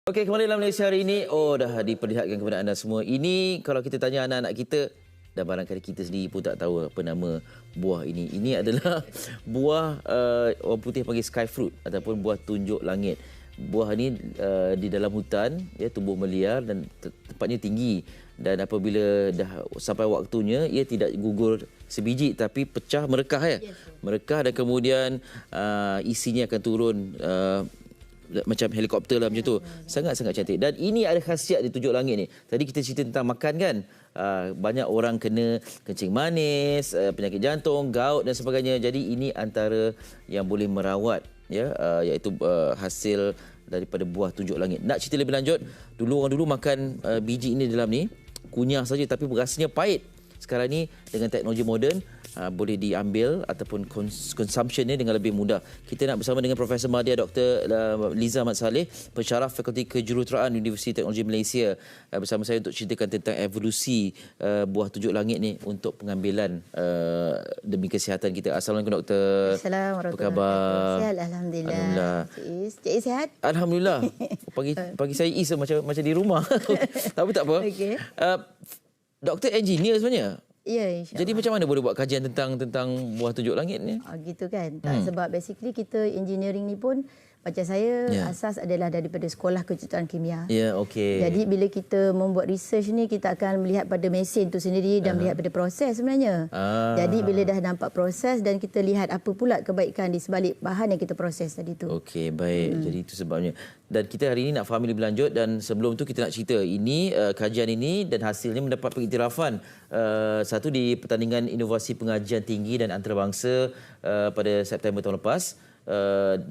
Okey, kembali dalam Malaysia hari ini. Oh, dah diperlihatkan kepada anda semua. Ini kalau kita tanya anak-anak kita, dan barangkali kita sendiri pun tak tahu apa nama buah ini. Ini adalah buah orang putih panggil sky fruit ataupun buah tunjuk langit. Buah ini di dalam hutan, ya, tumbuh meliar dan tempatnya tinggi. Dan apabila dah sampai waktunya, ia tidak gugur sebiji tapi pecah merekah, ya. Merekah dan kemudian isinya akan turun macam helikopter lah macam tu. Sangat-sangat cantik. Dan ini ada khasiat di tunjuk langit ni. Tadi kita cerita tentang makan kan. Banyak orang kena kencing manis, penyakit jantung, gout dan sebagainya. Jadi ini antara yang boleh merawat, ya, iaitu hasil daripada buah tunjuk langit. Nak cerita lebih lanjut, orang dulu makan biji ini dalam ni, kunyah saja tapi rasanya pahit. Sekarang ni dengan teknologi moden boleh diambil ataupun consumptionnya dengan lebih mudah. Kita nak bersama dengan Profesor Madya Dr. Liza Ahmad Saleh, pensyarah Fakulti Kejuruteraan Universiti Teknologi Malaysia, bersama saya untuk ceritakan tentang evolusi buah tunjuk langit ni untuk pengambilan demi kesihatan kita. Assalamualaikum Doktor. Assalamualaikum. Apa khabar? Sihat, alhamdulillah. Cik Is sihat? Alhamdulillah. Pagi saya Is macam di rumah. Tapi tak apa. Okey. Doktor engineer sebenarnya. Ya, insyaAllah. Jadi macam mana boleh buat kajian tentang buah tunjuk langit ni? Gitu kan. Sebab basically kita engineering ni pun macam saya asas adalah daripada sekolah kejuruteraan kimia. Ya, okey. Jadi bila kita membuat research ni, kita akan melihat pada mesin tu sendiri dan melihat pada proses sebenarnya. Jadi bila dah nampak proses dan kita lihat apa pula kebaikan di sebalik bahan yang kita proses tadi tu. Okey, baik. Jadi itu sebabnya. Dan kita hari ini nak faham lebih lanjut dan sebelum tu kita nak cerita ini kajian ini dan hasilnya mendapat pengiktirafan satu di Pertandingan Inovasi Pengajian Tinggi dan Antarabangsa pada September tahun lepas.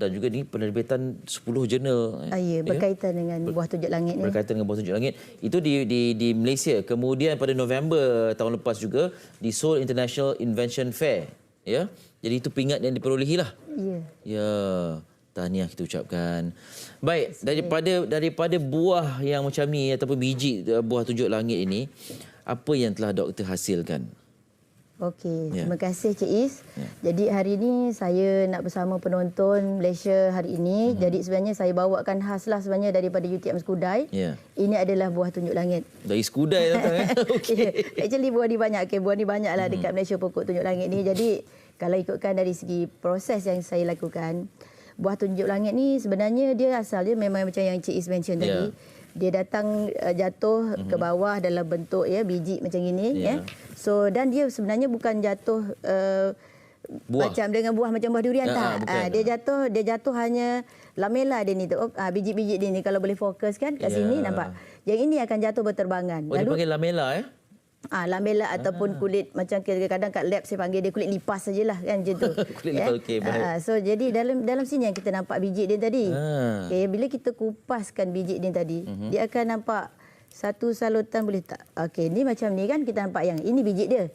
Dan juga ini penerbitan 10 jurnal. Ya, berkaitan dengan buah tunjuk langit ni. Berkaitan dengan buah tunjuk langit. Itu di Malaysia. Kemudian pada November tahun lepas juga di Seoul International Invention Fair. Ya. Jadi itu peringkat yang diperolehi lah. Ya. Ya. Tahniah kita ucapkan. Baik, daripada buah yang macam ni ataupun biji buah tunjuk langit ini, apa yang telah doktor hasilkan? Okey, terima kasih Cik Is. Jadi hari ini saya nak bersama penonton Malaysia hari ini. Jadi sebenarnya saya bawakan khaslah sebenarnya daripada UTM Skudai. Ini adalah buah tunjuk langit. Dari Skudai datang. Okey. Actually buah ni banyak. Buah ni banyaklah dekat Malaysia pokok tunjuk langit ni. Jadi kalau ikutkan dari segi proses yang saya lakukan, buah tunjuk langit ni sebenarnya dia asalnya memang macam yang Cik Is mention tadi. Dia datang jatuh ke bawah dalam bentuk biji macam ini. So dan dia sebenarnya bukan jatuh macam dengan buah macam buah durian tak. Dia jatuh hanya lamela dia ni tu. Biji-biji dia ni kalau boleh fokus kan kat sini nampak. Yang ini akan jatuh berterbangan. Oh, dia panggil lamela lamela ataupun kulit macam kadang-kadang kat lab saya panggil dia kulit lipas sajalah kan macam tu. Kulit lipas, okey, baik. So jadi dalam sini yang kita nampak biji dia tadi. Bila kita kupaskan biji dia tadi, dia akan nampak satu salutan boleh tak? Okey, ni macam ni kan kita nampak yang ini biji dia.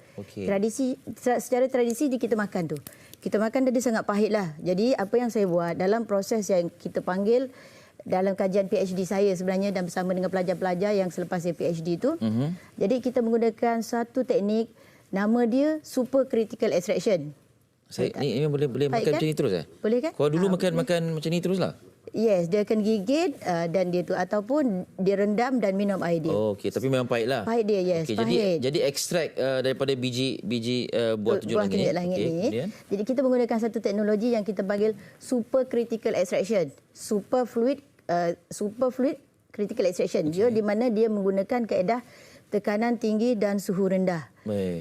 Secara tradisi kita makan tu. Kita makan dia sangat pahit lah. Jadi apa yang saya buat dalam proses yang kita panggil dalam kajian PhD saya sebenarnya dan bersama dengan pelajar-pelajar yang selepas saya PhD tu. Jadi kita menggunakan satu teknik, nama dia super critical extraction. Ini boleh makan kan? macam ni terus Boleh kan? Kalau dulu makan macam ni teruslah. Yes, dia akan gigit dan dia tu ataupun dia rendam dan minum air dia. Oh, okey, tapi memang pahit lah. Pahit dia, yes. Okay, pahit. Jadi ekstrak daripada biji buah tunjuk langit ni. Jadi kita menggunakan satu teknologi yang kita panggil super critical extraction. Super fluid critical extraction. Dia di mana dia menggunakan kaedah tekanan tinggi dan suhu rendah.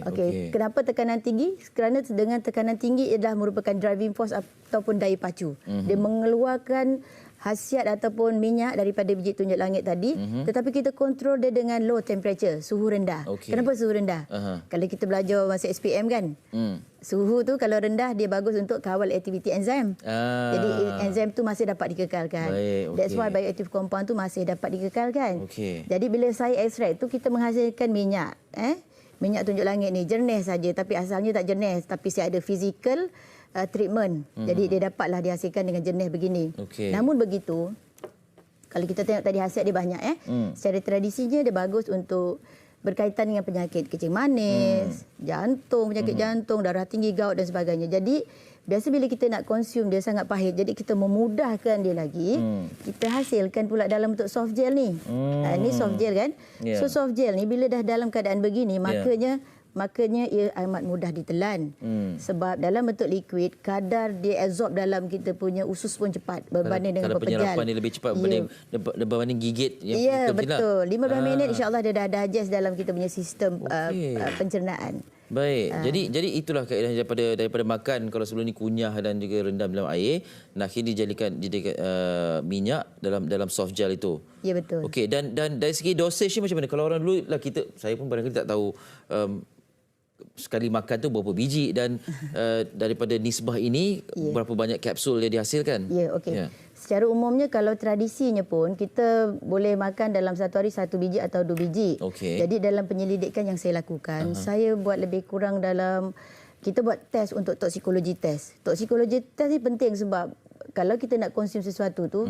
Okey. Kenapa tekanan tinggi? Kerana dengan tekanan tinggi adalah merupakan driving force ataupun daya pacu. Dia mengeluarkan khasiat ataupun minyak daripada biji tunjuk langit tadi, tetapi kita kontrol dia dengan low temperature, suhu rendah. Kenapa suhu rendah? Kalau kita belajar masa SPM kan, suhu tu kalau rendah dia bagus untuk kawal aktiviti enzim. Jadi enzim tu masih dapat dikekalkan. That's why bioactive compound tu masih dapat dikekalkan. Jadi bila saya ekstrak tu kita menghasilkan minyak. Minyak tunjuk langit ni jernih saja tapi asalnya tak jernih, tapi saya ada physical treatment. Jadi dia dapatlah dihasilkan dengan jernih begini. Namun begitu, kalau kita tengok tadi hasil dia banyak secara tradisinya dia bagus untuk berkaitan dengan penyakit kencing manis, jantung, penyakit jantung, darah tinggi, gout dan sebagainya. Jadi biasa bila kita nak consume dia sangat pahit. Jadi kita memudahkan dia lagi. Kita hasilkan pula dalam bentuk soft gel ni. Ni soft gel kan. So soft gel ni bila dah dalam keadaan begini, makanya ia amat mudah ditelan. Sebab dalam bentuk liquid, kadar dia absorb dalam kita punya usus pun cepat berbanding dengan pepejal. Kalau penyerapan dia lebih cepat berbanding gigit. Ya, betul. 15 minit insya-Allah dia dah digest dalam kita punya sistem pencernaan. Baik. Jadi itulah kaedah daripada makan. Kalau sebelum ni kunyah dan juga rendam dalam air, nak kini dijadikan minyak dalam soft gel itu. Ya, betul. Okey, dan dari segi dosage ni macam mana? Kalau orang dulu lah saya pun barangkali tak tahu sekali makan tu berapa biji dan daripada nisbah ini berapa banyak kapsul yang dihasilkan. Ya, okey. Secara umumnya kalau tradisinya pun kita boleh makan dalam satu hari 1 biji atau 2 biji. Jadi dalam penyelidikan yang saya lakukan, saya buat lebih kurang kita buat test untuk toksikologi test. Toksikologi test ni penting sebab kalau kita nak konsum sesuatu tu,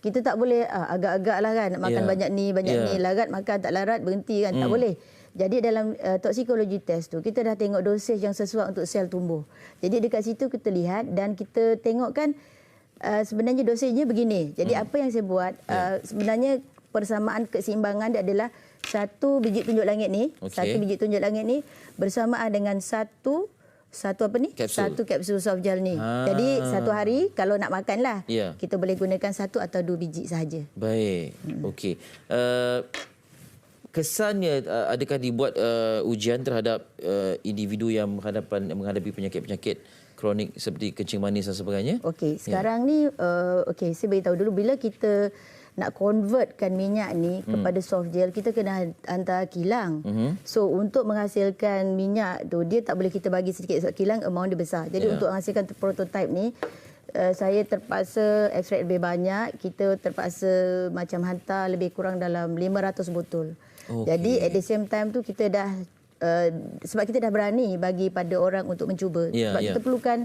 kita tak boleh agak-agak lah kan, nak makan banyak ni, larat makan, tak larat berhenti kan, tak boleh. Jadi dalam toksikologi test tu, kita dah tengok dosage yang sesuai untuk sel tumbuh. Jadi dekat situ kita lihat dan kita tengok kan sebenarnya dosanya begini. Jadi apa yang saya buat, sebenarnya persamaan keseimbangan dia adalah 1 biji tunjuk langit ni, 1 biji tunjuk langit ni bersamaan dengan satu kapsul soft gel ni. Jadi satu hari kalau nak makan lah, kita boleh gunakan 1 atau 2 biji sahaja. Baik. Okey. Kesannya adakah dibuat ujian terhadap individu yang menghadapi penyakit-penyakit kronik seperti kencing manis dan sebagainya? Okey, sekarang ni saya beritahu dulu bila kita nak convertkan minyak ni kepada soft gel, kita kena hantar kilang. So untuk menghasilkan minyak tu, dia tak boleh kita bagi sedikit sebab kilang amount dia besar. Jadi untuk menghasilkan prototype ni, saya terpaksa ekstrak lebih banyak. Kita terpaksa macam hantar lebih kurang dalam 500 botol. Jadi at the same time tu kita dah sebab kita dah berani bagi pada orang untuk mencuba. Sebab kita perlukan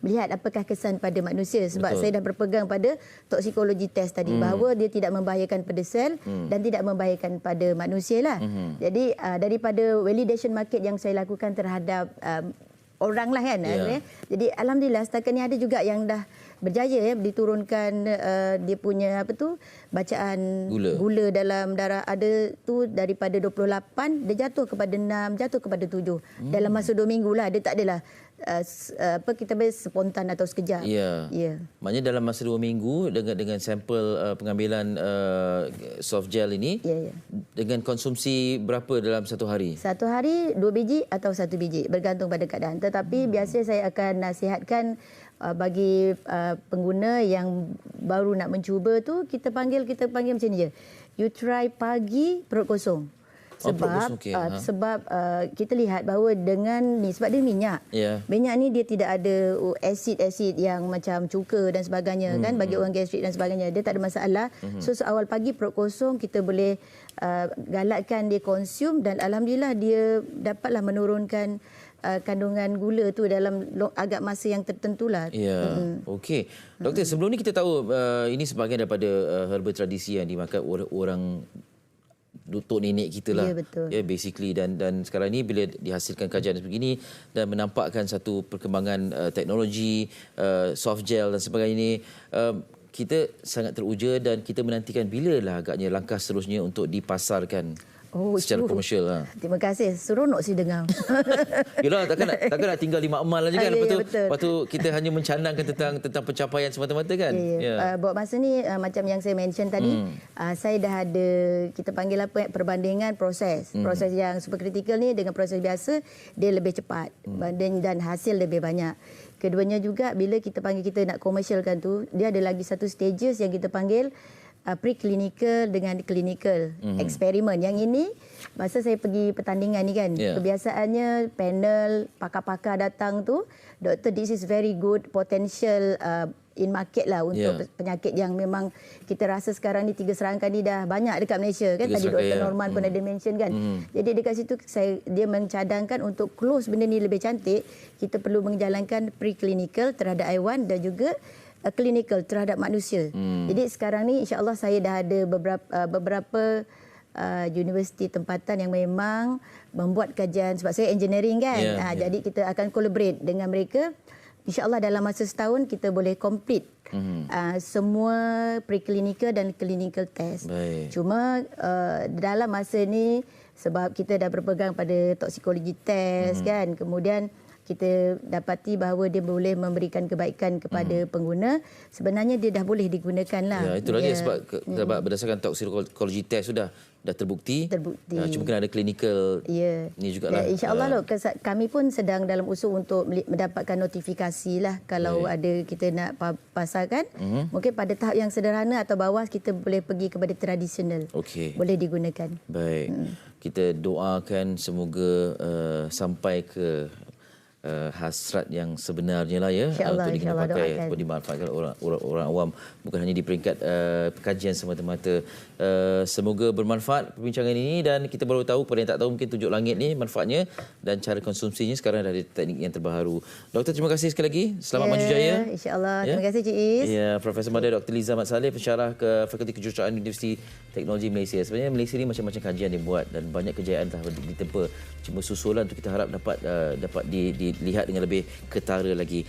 melihat apakah kesan pada manusia. Sebab saya dah berpegang pada toksikologi test tadi, bahawa dia tidak membahayakan pada sel dan tidak membahayakan pada manusia lah. Jadi daripada validation market yang saya lakukan terhadap orang lah kan. Jadi alhamdulillah setakat ni ada juga yang dah berjaya diturunkan dia punya bacaan gula dalam darah, ada tu daripada 28 dia jatuh kepada 6, jatuh kepada 7 dalam masa 2 minggu lah. Dia tak adalah kita spontan atau sekejap. Maknanya dalam masa 2 minggu dengan sampel pengambilan soft gel ini, dengan konsumsi berapa dalam satu hari? Satu hari 2 biji atau 1 biji bergantung pada keadaan. Tetapi biasanya saya akan nasihatkan bagi pengguna yang baru nak mencuba tu, kita panggil macam ni je. You try pagi perut kosong. Sebab kita lihat bahawa dengan ni, sebab dia minyak. Minyak ni dia tidak ada asid-asid yang macam cuka dan sebagainya kan, bagi orang gastrik dan sebagainya. Dia tak ada masalah. So awal pagi perut kosong kita boleh galakkan dia konsum dan alhamdulillah dia dapatlah menurunkan kandungan gula tu dalam agak masa yang tertentulah. Okey. Doktor, sebelum ni kita tahu ini sebahagian daripada herba tradisi yang dimakan oleh orang tok nenek kita lah. Betul. Basically dan sekarang ni bila dihasilkan kajian sebegini dan menampakkan satu perkembangan teknologi soft gel dan sebagainya ni, kita sangat teruja dan kita menantikan bilalah agaknya langkah seterusnya untuk dipasarkan secara komersial. Terima kasih. Seronok sih dengar. Yalah, takkan nak tinggal di makmal aja kan. Lepas tu kita hanya mencanangkan tentang pencapaian semata-mata kan. Buat masa ni macam yang saya mention tadi, saya dah ada, kita panggil perbandingan proses. Proses yang superkritikal ni dengan proses biasa, dia lebih cepat dan hasil lebih banyak. Keduanya juga bila kita nak komersialkan tu, dia ada lagi satu stages yang kita panggil preclinical dengan clinical eksperimen. Yang ini masa saya pergi pertandingan ni kan, kebiasaannya panel pakar-pakar datang tu, doktor, this is very good potential in market lah untuk penyakit yang memang kita rasa sekarang ni 3 serangkaian ni dah banyak dekat Malaysia kan. Tadi Dr. Norman pun ada mention kan. Jadi dekat situ dia mencadangkan untuk close benda ni lebih cantik, kita perlu menjalankan preclinical terhadap haiwan dan juga klinikal terhadap manusia. Jadi sekarang ni insya-Allah saya dah ada beberapa universiti tempatan yang memang membuat kajian, sebab saya engineering kan. Jadi kita akan collaborate dengan mereka InsyaAllah dalam masa setahun kita boleh complete semua preclinical dan clinical test. Baik. Cuma dalam masa ni sebab kita dah berpegang pada toxicology test kan, kemudian kita dapati bahawa dia boleh memberikan kebaikan kepada pengguna, sebenarnya dia dah boleh digunakan lah. Ya, itu lagi sebab berdasarkan toxicology test sudah terbukti. Cuma kena ada clinical ni jugalah. InsyaAllah kami pun sedang dalam usul untuk mendapatkan notifikasi lah kalau ada kita nak pasarkan. Mungkin pada tahap yang sederhana atau bawah kita boleh pergi kepada tradisional. Boleh digunakan. Baik. Kita doakan semoga sampai ke hasrat yang sebenarnya lah ya, untuk digunakan pakai atau dimanfaatkan orang awam, bukan hanya di peringkat kajian semata-mata. Semoga bermanfaat perbincangan ini, dan kita baru tahu, pada yang tak tahu mungkin tunjuk langit ni manfaatnya dan cara konsumsinya sekarang dah ada teknik yang terbaru. Doktor, terima kasih sekali lagi. Selamat maju jaya. InsyaAllah. Terima kasih Cik Is. Ya, Profesor Madya Dr. Liza Mat Saleh, pensyarah ke Fakulti Kejuruteraan Universiti Teknologi Malaysia. Sebenarnya Malaysia ni macam-macam kajian dibuat dan banyak kejayaan telah ditempa. Cuma susulan tu kita harap dapat dilihat dengan lebih ketara lagi.